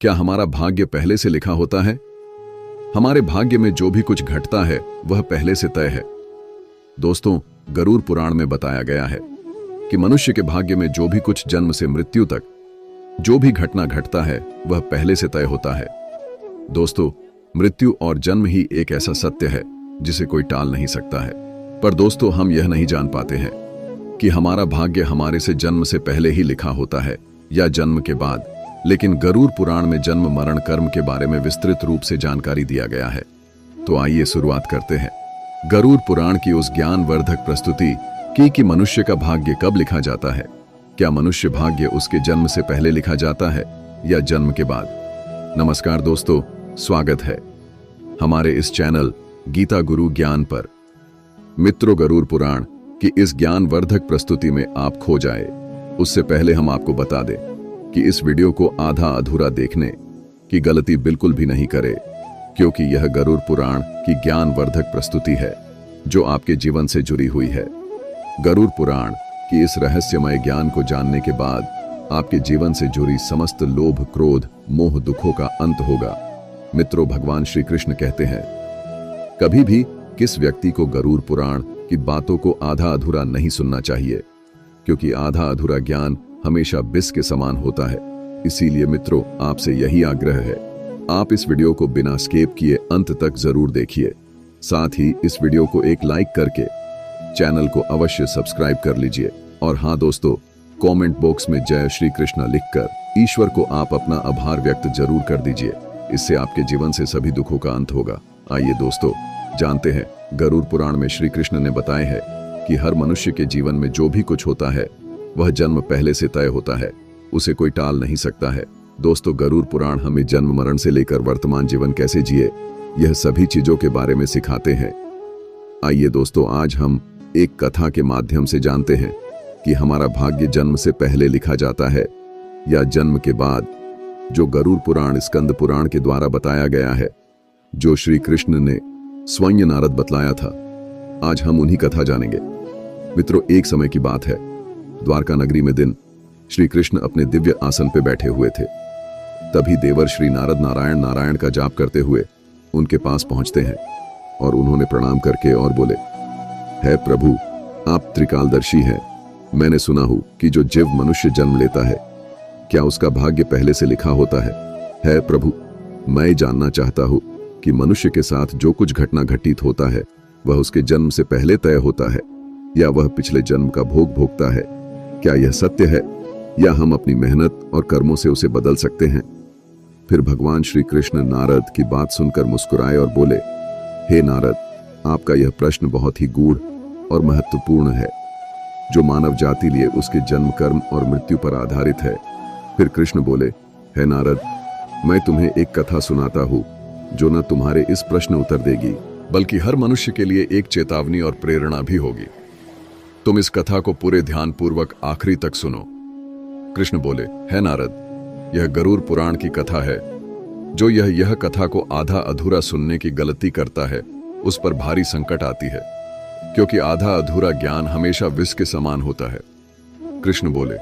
क्या हमारा भाग्य पहले से लिखा होता है? हमारे भाग्य में जो भी कुछ घटता है वह पहले से तय है। दोस्तों, गरुड़ पुराण में बताया गया है कि मनुष्य के भाग्य में जो भी कुछ जन्म से मृत्यु तक जो भी घटना घटता है वह पहले से तय होता है। दोस्तों, मृत्यु और जन्म ही एक ऐसा सत्य है जिसे कोई टाल नहीं सकता है। पर दोस्तों, हम यह नहीं जान पाते हैं कि हमारा भाग्य हमारे से जन्म से पहले ही लिखा होता है या जन्म के बाद। लेकिन गरुड़ पुराण में जन्म मरण कर्म के बारे में विस्तृत रूप से जानकारी दिया गया है। तो आइए शुरुआत करते हैं गरुड़ पुराण की उस ज्ञानवर्धक प्रस्तुति कि मनुष्य का भाग्य कब लिखा जाता है। क्या मनुष्य भाग्य उसके जन्म से पहले लिखा जाता है या जन्म के बाद? नमस्कार दोस्तों, स्वागत है हमारे इस चैनल गीता गुरु ज्ञान पर। मित्रों, गरुड़ पुराण की इस ज्ञानवर्धक प्रस्तुति में आप खो जाए उससे पहले हम आपको बता दें कि इस वीडियो को आधा अधूरा देखने की गलती बिल्कुल भी नहीं करे, क्योंकि यह गरुड़ पुराण की ज्ञानवर्धक प्रस्तुति है जो आपके जीवन से जुड़ी हुई है। गरुड़ पुराण की इस रहस्यमय ज्ञान को जानने के बाद आपके जीवन से जुड़ी समस्त लोभ, क्रोध, मोह, दुखों का अंत होगा। मित्रों, भगवान श्री कृष्ण कहते हैं, कभी भी किस व्यक्ति को गरुड़ पुराण की बातों को आधा अधूरा नहीं सुनना चाहिए, क्योंकि आधा अधूरा ज्ञान हमेशा विष के समान होता है। इसीलिए मित्रों, आपसे यही आग्रह है, आप इस वीडियो को बिना स्किप किए अंत तक जरूर देखिए। साथ ही इस वीडियो को एक लाइक करके चैनल को अवश्य सब्सक्राइब कर लीजिए। और हाँ दोस्तों, कमेंट बॉक्स में जय श्री कृष्ण लिखकर ईश्वर को आप अपना आभार व्यक्त जरूर कर दीजिए। इससे आपके जीवन से सभी दुखों का अंत होगा। आइए दोस्तों, जानते हैं गरुड़ पुराण में श्री कृष्ण ने बताया है कि हर मनुष्य के जीवन में जो भी कुछ होता है वह जन्म पहले से तय होता है, उसे कोई टाल नहीं सकता है। दोस्तों, गरुड़ पुराण हमें जन्म मरण से लेकर वर्तमान जीवन कैसे जिए, यह सभी चीजों के बारे में सिखाते हैं। आइए दोस्तों, आज हम एक कथा के माध्यम से जानते हैं कि हमारा भाग्य जन्म से पहले लिखा जाता है या जन्म के बाद, जो गरुड़ पुराण स्कंद पुराण के द्वारा बताया गया है, जो श्री कृष्ण ने स्वयं नारद बतलाया था। आज हम उन्हीं कथा जानेंगे। मित्रों, एक समय की बात है, द्वारका नगरी में दिन श्री कृष्ण अपने दिव्य आसन पे बैठे हुए थे। तभी देवर श्री नारद नारायण नारायण का जाप करते हुए उनके पास पहुंचते हैं और उन्होंने प्रणाम करके और बोले, है प्रभु, आप त्रिकालदर्शी हैं। मैंने सुना हूं कि जो जीव मनुष्य जन्म लेता है, क्या उसका भाग्य पहले से लिखा होता है? है प्रभु, मैं जानना चाहता हूं कि मनुष्य के साथ जो कुछ घटना घटित होता है वह उसके जन्म से पहले तय होता है या वह पिछले जन्म का भोग भोगता है। क्या यह सत्य है या हम अपनी मेहनत और कर्मों से उसे बदल सकते हैं? फिर भगवान श्री कृष्ण नारद की बात सुनकर मुस्कुराए और बोले, हे नारद, आपका यह प्रश्न बहुत ही गूढ़ और महत्वपूर्ण है, जो मानव जाति लिए उसके जन्म, कर्म और मृत्यु पर आधारित है। फिर कृष्ण बोले, हे नारद, मैं तुम्हें एक कथा सुनाता हूं जो न तुम्हारे इस प्रश्न उत्तर देगी, बल्कि हर मनुष्य के लिए एक चेतावनी और प्रेरणा भी होगी। तुम इस कथा को पूरे ध्यान पूर्वक आखिरी तक सुनो। कृष्ण बोले, हे नारद, यह गरुड़ पुराण की कथा है। जो यह कथा को आधा अधूरा सुनने की गलती करता है उस पर भारी संकट आती है, क्योंकि आधा अधूरा ज्ञान हमेशा विष के समान होता है। कृष्ण बोले,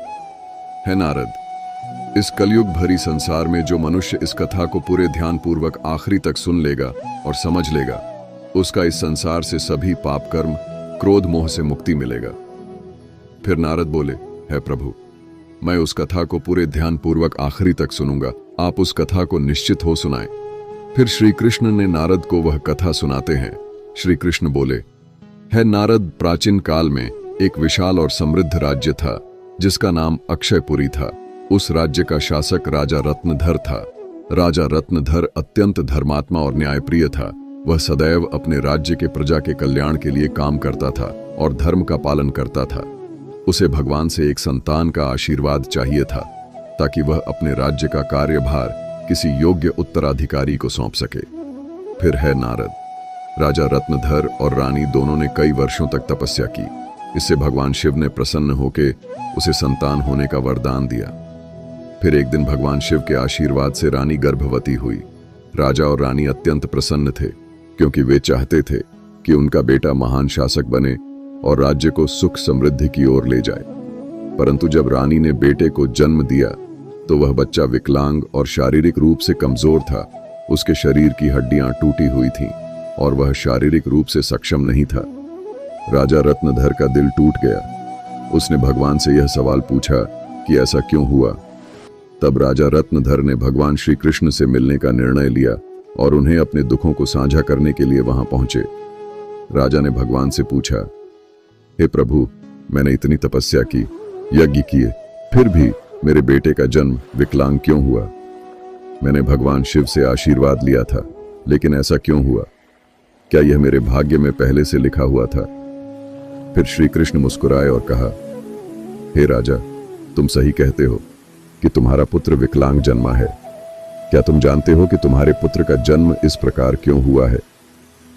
हे नारद, इस कलयुग भरी संसार में जो मनुष्य इस कथा को पूरे ध्यान पूर्वक आखिरी तक सुन लेगा और समझ लेगा, उसका इस संसार से सभी पाप कर्म, क्रोध, मोह से मुक्ति मिलेगा। फिर नारद बोले, हे प्रभु, मैं उस कथा को पूरे ध्यान पूर्वक आखिरी तक सुनूंगा, आप उस कथा को निश्चित हो सुनाएं। फिर श्री कृष्ण ने नारद को वह कथा सुनाते हैं। श्री कृष्ण बोले, हे नारद, प्राचीन काल में एक विशाल और समृद्ध राज्य था जिसका नाम अक्षयपुरी था। उस राज्य का शासक राजा रत्नधर था। राजा रत्नधर अत्यंत धर्मात्मा और न्यायप्रिय था। वह सदैव अपने राज्य के प्रजा के कल्याण के लिए काम करता था और धर्म का पालन करता था। उसे भगवान से एक संतान का आशीर्वाद चाहिए था ताकि वह अपने राज्य का कार्यभार किसी योग्य उत्तराधिकारी को सौंप सके। फिर है नारद, राजा रत्नधर और रानी दोनों ने कई वर्षों तक तपस्या की। इससे भगवान शिव ने प्रसन्न होकर उसे संतान होने का वरदान दिया। फिर एक दिन भगवान शिव के आशीर्वाद से रानी गर्भवती हुई। राजा और रानी अत्यंत प्रसन्न थे, क्योंकि वे चाहते थे कि उनका बेटा महान शासक बने और राज्य को सुख समृद्धि की ओर ले जाए। परंतु जब रानी ने बेटे को जन्म दिया तो वह बच्चा विकलांग और शारीरिक रूप से कमजोर था। उसके शरीर की हड्डियां टूटी हुई थीं और वह शारीरिक रूप से सक्षम नहीं था। राजा रत्नधर का दिल टूट गया। उसने भगवान से यह सवाल पूछा कि ऐसा क्यों हुआ। तब राजा रत्नधर ने भगवान श्री कृष्ण से मिलने का निर्णय लिया और उन्हें अपने दुखों को साझा करने के लिए वहां पहुंचे। राजा ने भगवान से पूछा, हे प्रभु, मैंने इतनी तपस्या की, यज्ञ किए, फिर भी मेरे बेटे का जन्म विकलांग क्यों हुआ? मैंने भगवान शिव से आशीर्वाद लिया था, लेकिन ऐसा क्यों हुआ? क्या यह मेरे भाग्य में पहले से लिखा हुआ था? फिर श्री कृष्ण मुस्कुराए और कहा, हे राजा, तुम सही कहते हो कि तुम्हारा पुत्र विकलांग जन्मा है। क्या तुम जानते हो कि तुम्हारे पुत्र का जन्म इस प्रकार क्यों हुआ है?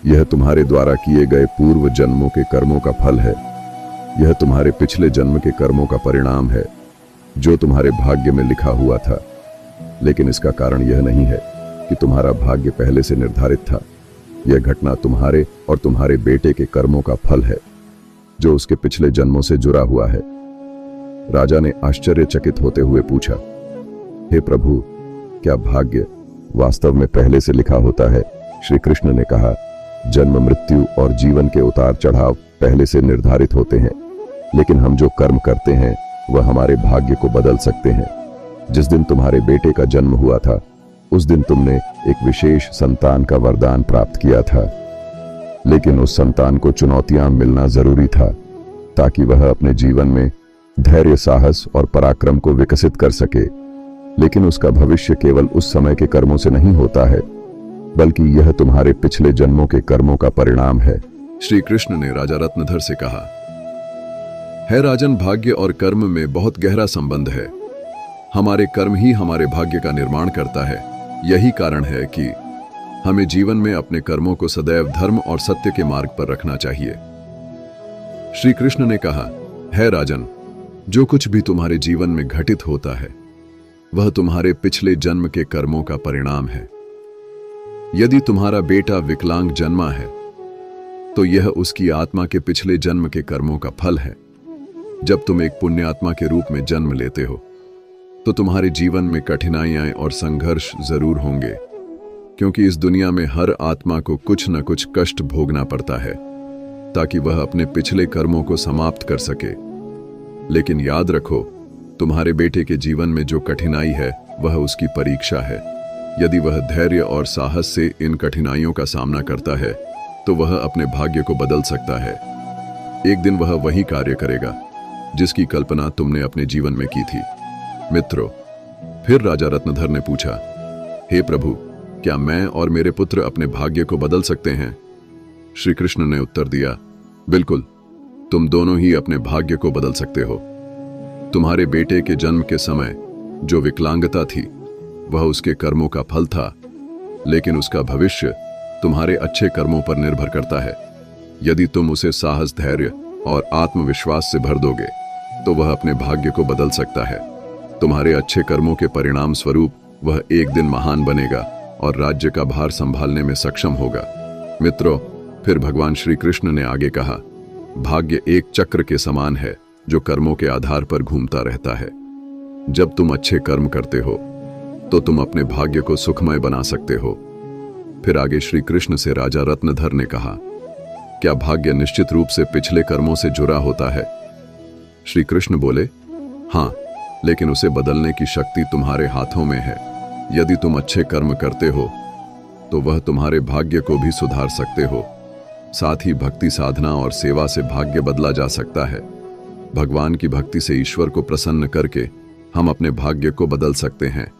यह तुम्हारे द्वारा किए गए पूर्व जन्मों के कर्मों का फल है। यह तुम्हारे पिछले जन्म के कर्मों का परिणाम है, जो तुम्हारे भाग्य में लिखा हुआ था। लेकिन इसका कारण यह नहीं है कि तुम्हारा भाग्य पहले से निर्धारित था। यह घटना तुम्हारे और तुम्हारे बेटे के कर्मों का फल है, जो उसके पिछले जन्मों से जुड़ा हुआ है। राजा ने आश्चर्यचकित होते हुए पूछा, हे प्रभु, क्या भाग्य वास्तव में पहले से लिखा होता है? श्री कृष्ण ने कहा, जन्म, मृत्यु और जीवन के उतार चढ़ाव पहले से निर्धारित होते हैं, लेकिन हम जो कर्म करते हैं वह हमारे भाग्य को बदल सकते हैं। जिस दिन तुम्हारे बेटे का जन्म हुआ था, उस दिन तुमने एक विशेष संतान का वरदान प्राप्त किया था, लेकिन उस संतान को चुनौतियां मिलना जरूरी था ताकि वह अपने जीवन में धैर्य, साहस और पराक्रम को विकसित कर सके। लेकिन उसका भविष्य केवल उस समय के कर्मों से नहीं होता है, बल्कि यह तुम्हारे पिछले जन्मों के कर्मों का परिणाम है। श्री कृष्ण ने राजा रत्नधर से कहा, है राजन, भाग्य और कर्म में बहुत गहरा संबंध है। हमारे कर्म ही हमारे भाग्य का निर्माण करता है। यही कारण है कि हमें जीवन में अपने कर्मों को सदैव धर्म और सत्य के मार्ग पर रखना चाहिए। श्री कृष्ण ने कहा, है राजन, जो कुछ भी तुम्हारे जीवन में घटित होता है वह तुम्हारे पिछले जन्म के कर्मों का परिणाम है। यदि तुम्हारा बेटा विकलांग जन्मा है तो यह उसकी आत्मा के पिछले जन्म के कर्मों का फल है। जब तुम एक पुण्यात्मा के रूप में जन्म लेते हो तो तुम्हारे जीवन में कठिनाइयां और संघर्ष जरूर होंगे, क्योंकि इस दुनिया में हर आत्मा को कुछ न कुछ कष्ट भोगना पड़ता है ताकि वह अपने पिछले कर्मों को समाप्त कर सके। लेकिन याद रखो, तुम्हारे बेटे के जीवन में जो कठिनाई है वह उसकी परीक्षा है। यदि वह धैर्य और साहस से इन कठिनाइयों का सामना करता है तो वह अपने भाग्य को बदल सकता है। एक दिन वह वही कार्य करेगा जिसकी कल्पना तुमने अपने जीवन में की थी। मित्रों, फिर राजा रत्नधर ने पूछा, हे प्रभु, क्या मैं और मेरे पुत्र अपने भाग्य को बदल सकते हैं? श्री कृष्ण ने उत्तर दिया, बिल्कुल, तुम दोनों ही अपने भाग्य को बदल सकते हो। तुम्हारे बेटे के जन्म के समय जो विकलांगता थी वह उसके कर्मों का फल था, लेकिन उसका भविष्य तुम्हारे अच्छे कर्मों पर निर्भर करता है। यदि तुम उसे साहस, धैर्य और आत्मविश्वास से भर दोगे तो वह अपने भाग्य को बदल सकता है। तुम्हारे अच्छे कर्मों के परिणाम स्वरूप वह एक दिन महान बनेगा और राज्य का भार संभालने में सक्षम होगा। मित्रों, फिर भगवान श्री कृष्ण ने आगे कहा, भाग्य एक चक्र के समान है जो कर्मों के आधार पर घूमता रहता है। जब तुम अच्छे कर्म करते हो तो तुम अपने भाग्य को सुखमय बना सकते हो। फिर आगे श्री कृष्ण से राजा रत्नधर ने कहा, क्या भाग्य निश्चित रूप से पिछले कर्मों से जुड़ा होता है? श्री कृष्ण बोले, हां, लेकिन उसे बदलने की शक्ति तुम्हारे हाथों में है। यदि तुम अच्छे कर्म करते हो तो वह तुम्हारे भाग्य को भी सुधार सकते हो। साथ ही भक्ति, साधना और सेवा से भाग्य बदला जा सकता है। भगवान की भक्ति से ईश्वर को प्रसन्न करके हम अपने भाग्य को बदल सकते हैं।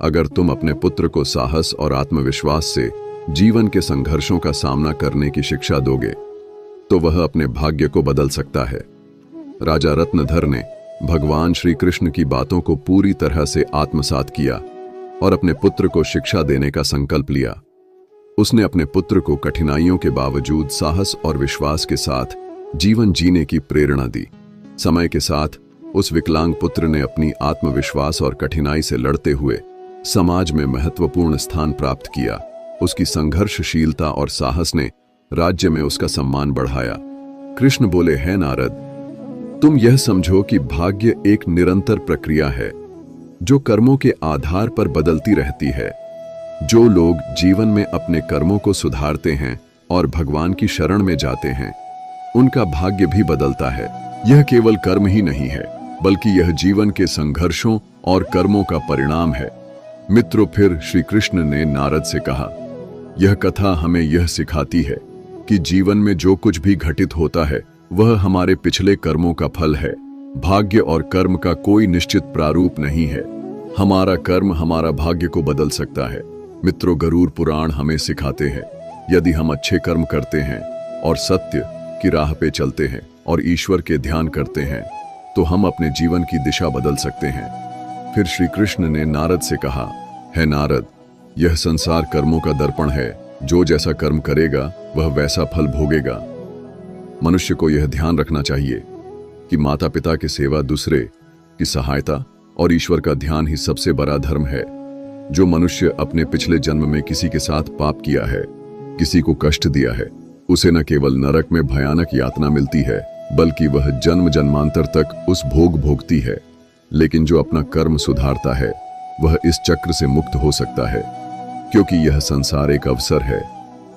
अगर तुम अपने पुत्र को साहस और आत्मविश्वास से जीवन के संघर्षों का सामना करने की शिक्षा दोगे तो वह अपने भाग्य को बदल सकता है। राजा रत्नधर ने भगवान श्री कृष्ण की बातों को पूरी तरह से आत्मसात किया और अपने पुत्र को शिक्षा देने का संकल्प लिया। उसने अपने पुत्र को कठिनाइयों के बावजूद साहस और विश्वास के साथ जीवन जीने की प्रेरणा दी। समय के साथ उस विकलांग पुत्र ने अपनी आत्मविश्वास और कठिनाई से लड़ते हुए समाज में महत्वपूर्ण स्थान प्राप्त किया। उसकी संघर्षशीलता और साहस ने राज्य में उसका सम्मान बढ़ाया। कृष्ण बोले, है नारद, तुम यह समझो कि भाग्य एक निरंतर प्रक्रिया है। जो कर्मों के आधार पर बदलती रहती है। जो लोग जीवन में अपने कर्मों को सुधारते हैं और भगवान की शरण में जाते हैं, उनका भाग्य भी बदलता है। यह केवल कर्म ही नहीं है, बल्कि यह जीवन के संघर्षों और कर्मों का परिणाम है। मित्रों, फिर श्री कृष्ण ने नारद से कहा, यह कथा हमें यह सिखाती है कि जीवन में जो कुछ भी घटित होता है वह हमारे पिछले कर्मों का फल है। भाग्य और कर्म का कोई निश्चित प्रारूप नहीं है। हमारा कर्म हमारा भाग्य को बदल सकता है। मित्रों, गरुड़ पुराण हमें सिखाते हैं, यदि हम अच्छे कर्म करते हैं और सत्य की राह पे चलते हैं और ईश्वर के ध्यान करते हैं, तो हम अपने जीवन की दिशा बदल सकते हैं। फिर श्री कृष्ण ने नारद से कहा, है नारद, यह संसार कर्मों का दर्पण है। जो जैसा कर्म करेगा वह वैसा फल भोगेगा। मनुष्य को यह ध्यान रखना चाहिए कि माता पिता की सेवा, दूसरे की सहायता और ईश्वर का ध्यान ही सबसे बड़ा धर्म है। जो मनुष्य अपने पिछले जन्म में किसी के साथ पाप किया है, किसी को कष्ट दिया है, उसे न केवल नरक में भयानक यातना मिलती है, बल्कि वह जन्म जन्मांतर तक उस भोग भोगती है। लेकिन जो अपना कर्म सुधारता है वह इस चक्र से मुक्त हो सकता है, क्योंकि यह संसार एक अवसर है।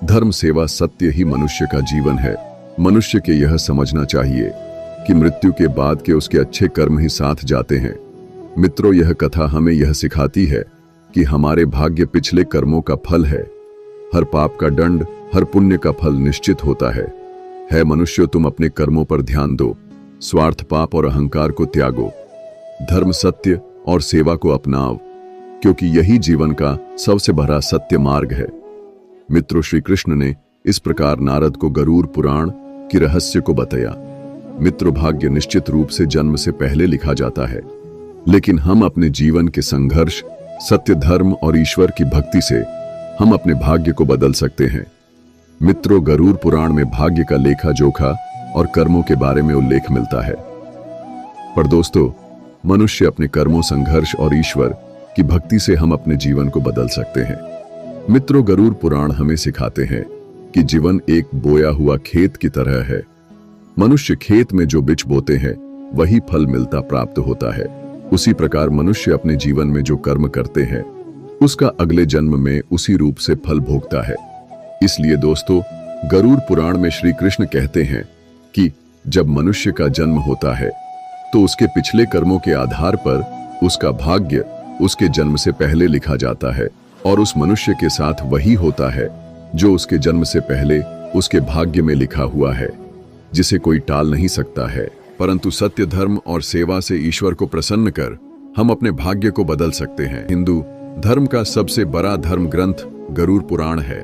धर्म, सेवा, सत्य ही मनुष्य का जीवन है। मनुष्य के यह समझना चाहिए कि मृत्यु के बाद के उसके अच्छे कर्म ही साथ जाते हैं। मित्रों, यह कथा हमें यह सिखाती है कि हमारे भाग्य पिछले कर्मों का फल है। हर पाप का दंड, हर पुण्य का फल निश्चित होता है मनुष्य, तुम अपने कर्मों पर ध्यान दो, स्वार्थ, पाप और अहंकार को त्यागो, धर्म, सत्य और सेवा को अपनाओ, क्योंकि यही जीवन का सबसे बड़ा सत्य मार्ग है। मित्रों, श्री कृष्ण ने इस प्रकार नारद को गरुड़ पुराण की रहस्य को बताया। मित्रों, भाग्य निश्चित रूप से जन्म से पहले लिखा जाता है, लेकिन हम अपने जीवन के संघर्ष, सत्य, धर्म और ईश्वर की भक्ति से हम अपने भाग्य को बदल सकते हैं। मित्रों, गरुड़ पुराण में भाग्य का लेखा जोखा और कर्मों के बारे में उल्लेख मिलता है। पर दोस्तों, मनुष्य अपने कर्मों, संघर्ष और ईश्वर की भक्ति से हम अपने जीवन को बदल सकते हैं। मित्रों, गरुड़ पुराण हमें सिखाते हैं कि जीवन एक बोया हुआ खेत की तरह है। मनुष्य खेत में जो बीज बोते हैं वही फल मिलता प्राप्त होता है। उसी प्रकार मनुष्य अपने जीवन में जो कर्म करते हैं उसका अगले जन्म में उसी रूप से फल भोगता है। इसलिए दोस्तों, गरुड़ पुराण में श्री कृष्ण कहते हैं कि जब मनुष्य का जन्म होता है तो उसके पिछले कर्मों के आधार पर उसका भाग्य उसके जन्म से पहले लिखा जाता है, और उस मनुष्य के साथ वही होता है जो उसके जन्म से पहले उसके भाग्य में लिखा हुआ है, जिसे कोई टाल नहीं सकता है। परंतु सत्य, धर्म और सेवा से ईश्वर को प्रसन्न कर हम अपने भाग्य को बदल सकते हैं। हिंदू धर्म का सबसे बड़ा धर्म ग्रंथ गरुड़ पुराण है,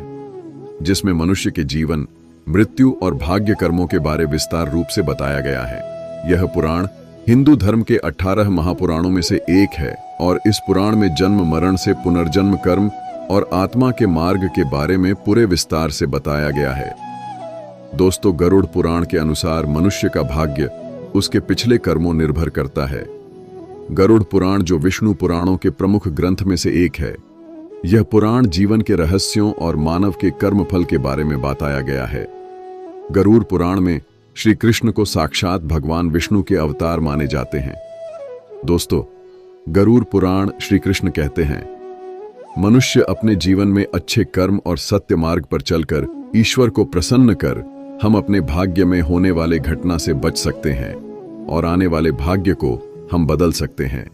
जिसमें मनुष्य के जीवन, मृत्यु और भाग्य कर्मों के बारे विस्तार रूप से बताया गया है। यह पुराण हिंदू धर्म के 18 महापुराणों में से एक है, और इस पुराण में जन्म, मरण से पुनर्जन्म, कर्म और आत्मा के मार्ग के बारे में पूरे विस्तार से बताया गया है। दोस्तों, गरुड़ पुराण के अनुसार मनुष्य का भाग्य उसके पिछले कर्मों निर्भर करता है। गरुड़ पुराण, जो विष्णु पुराणों के प्रमुख ग्रंथ में से एक है, यह पुराण जीवन के रहस्यों और मानव के कर्मफल के बारे में बताया गया है। गरुड़ पुराण में श्री कृष्ण को साक्षात भगवान विष्णु के अवतार माने जाते हैं। दोस्तों, गरुड़ पुराण श्री कृष्ण कहते हैं, मनुष्य अपने जीवन में अच्छे कर्म और सत्य मार्ग पर चलकर ईश्वर को प्रसन्न कर हम अपने भाग्य में होने वाले घटना से बच सकते हैं और आने वाले भाग्य को हम बदल सकते हैं।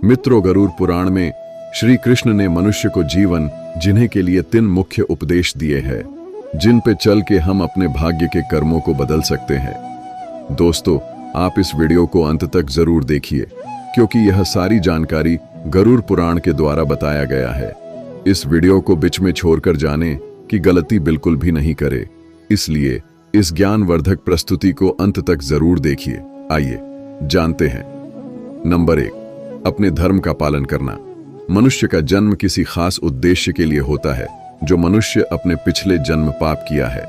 मित्रों, गरुड़ पुराण में श्री कृष्ण ने मनुष्य को जीवन जीने के लिए 3 मुख्य उपदेश दिए हैं, जिन पे चल के हम अपने भाग्य के कर्मों को बदल सकते हैं। दोस्तों, आप इस वीडियो को अंत तक जरूर देखिए, क्योंकि यह सारी जानकारी गरुड़ पुराण के द्वारा बताया गया है। इस वीडियो को बीच में छोड़कर जाने की गलती बिल्कुल भी नहीं करे, इसलिए इस ज्ञानवर्धक प्रस्तुति को अंत तक जरूर देखिए। आइए जानते हैं। नंबर 1, अपने धर्म का पालन करना। मनुष्य का जन्म किसी खास उद्देश्य के लिए होता है। जो मनुष्य अपने पिछले जन्म पाप किया है,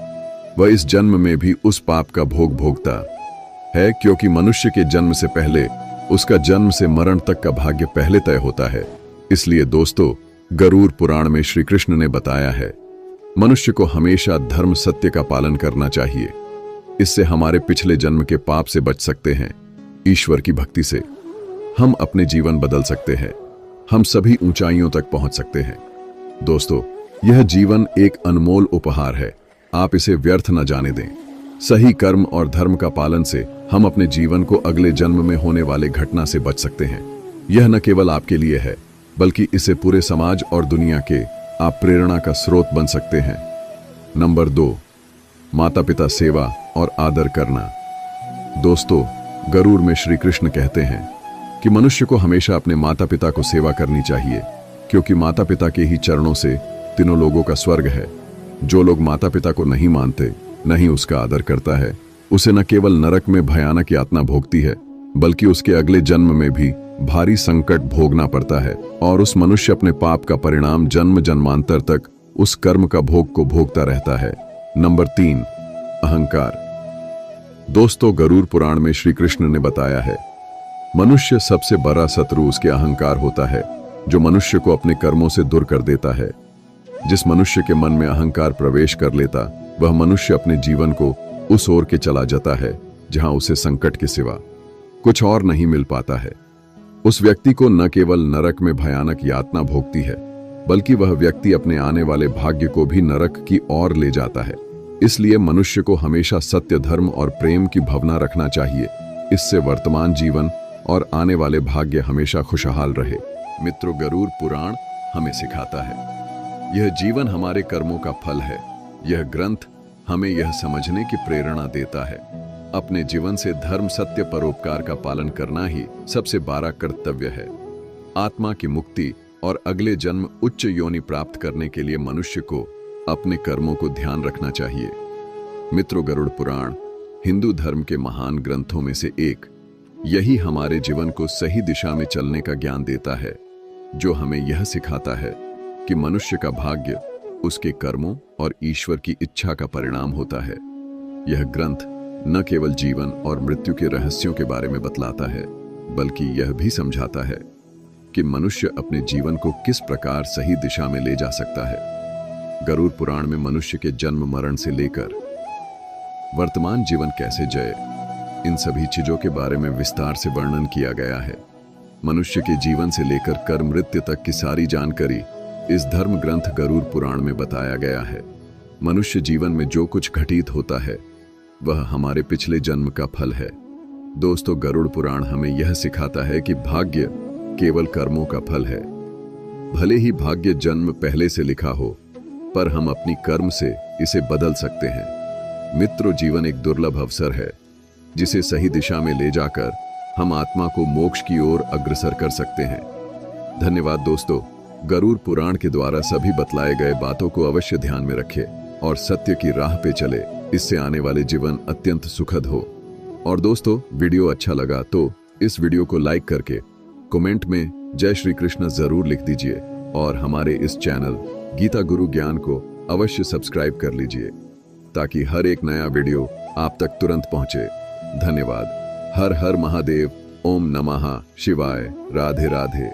वह इस जन्म में भी उस पाप का भोग भोगता है, क्योंकि मनुष्य के जन्म से पहले उसका जन्म से मरण तक का भाग्य पहले तय होता है। इसलिए दोस्तों, गरुड़ पुराण में श्री कृष्ण ने बताया है, मनुष्य को हमेशा धर्म, सत्य का पालन करना चाहिए। इससे हमारे पिछले जन्म के पाप से बच सकते हैं, ईश्वर की भक्ति से हम अपने जीवन बदल सकते हैं। हम सभी ऊंचाइयों तक पहुंच सकते हैं। दोस्तों, यह जीवन एक अनमोल उपहार है। आप इसे व्यर्थ न जाने दें। सही कर्म और धर्म का पालन से हम अपने जीवन को अगले जन्म में होने वाले घटना से बच सकते हैं। यह न केवल आपके लिए है, बल्कि इसे पूरे समाज और दुनिया के आप प्रेरणा का स्रोत बन सकते हैं। नंबर 2, माता पिता सेवा और आदर करना। दोस्तों, गरुड़ में श्री कृष्ण कहते हैं कि मनुष्य को हमेशा अपने माता पिता को सेवा करनी चाहिए, क्योंकि माता पिता के ही चरणों से तीनों लोगों का स्वर्ग है। जो लोग माता पिता को नहीं मानते, नहीं उसका आदर करता है, उसे न केवल नरक में भयानक यातना भोगती है, बल्कि उसके अगले जन्म में भी भारी संकट भोगना पड़ता है, और उस मनुष्य अपने पाप का परिणाम जन्म जन्मांतर तक उस कर्म का भोग को भोगता रहता है। नंबर 3, अहंकार। दोस्तों, गरुड़ पुराण में श्री कृष्ण ने बताया है, मनुष्य सबसे बड़ा शत्रु उसके अहंकार होता है, जो मनुष्य को अपने कर्मों से दूर कर देता है। जिस मनुष्य के मन में अहंकार प्रवेश कर लेता, वह मनुष्य अपने जीवन को उस ओर के चला जाता है जहां उसे संकट के सिवा कुछ और नहीं मिल पाता है। उस व्यक्ति को न केवल नरक में भयानक यातना भोगती है, बल्कि वह व्यक्ति अपने आने वाले भाग्य को भी नरक की ओर ले जाता है। इसलिए मनुष्य को हमेशा सत्य, धर्म और प्रेम की भावना रखना चाहिए। इससे वर्तमान जीवन और आने वाले भाग्य हमेशा खुशहाल रहे। मित्रों, गरुड़ पुराण हमें सिखाता है, यह जीवन हमारे कर्मों का फल है। यह ग्रंथ हमें यह समझने की प्रेरणा देता है, अपने जीवन से धर्म, सत्य, परोपकार का पालन करना ही सबसे बड़ा कर्तव्य है। आत्मा की मुक्ति और अगले जन्म उच्च योनि प्राप्त करने के लिए मनुष्य को अपने कर्मों को ध्यान रखना चाहिए। मित्रों, गरुड़ पुराण हिंदू धर्म के महान ग्रंथों में से एक। यही हमारे जीवन को सही दिशा में चलने का ज्ञान देता है, जो हमें यह सिखाता है कि मनुष्य का भाग्य उसके कर्मों और ईश्वर की इच्छा का परिणाम होता है। यह ग्रंथ न केवल जीवन और मृत्यु के रहस्यों के बारे में बतलाता है, बल्कि यह भी समझाता है कि मनुष्य अपने जीवन को किस प्रकार सही दिशा में ले जा सकता है। गरुड़ पुराण में मनुष्य के जन्म मरण से लेकर वर्तमान जीवन कैसे जय, इन सभी चीजों के बारे में विस्तार से वर्णन किया गया है। मनुष्य के जीवन से लेकर कर मृत्यु तक की सारी जानकारी इस धर्म ग्रंथ गरुड़ पुराण में बताया गया है। मनुष्य जीवन में जो कुछ घटित होता है, वह हमारे पिछले जन्म का फल है। दोस्तों, गरुड़ पुराण हमें यह सिखाता है कि भाग्य केवल कर्मों का फल है। भले ही भाग्य जन्म पहले से लिखा हो, पर हम अपनी कर्म से इसे बदल सकते हैं। मित्रों, जीवन एक दुर्लभ अवसर है, जिसे सही दिशा में ले जाकर हम आत्मा को मोक्ष की ओर अग्रसर कर सकते हैं। धन्यवाद दोस्तों। गरुड़ पुराण के द्वारा सभी बतलाए गए बातों को अवश्य ध्यान में रखें और सत्य की राह पे चले। इससे आने वाले जीवन अत्यंत सुखद हो। और दोस्तों, वीडियो अच्छा लगा तो इस वीडियो को लाइक करके कमेंट में जय श्री कृष्ण जरूर लिख दीजिए, और हमारे इस चैनल गीता गुरु ज्ञान को अवश्य सब्सक्राइब कर लीजिए, ताकि हर एक नया वीडियो आप तक तुरंत पहुंचे। धन्यवाद। हर हर महादेव। ओम नमः शिवाय। राधे राधे।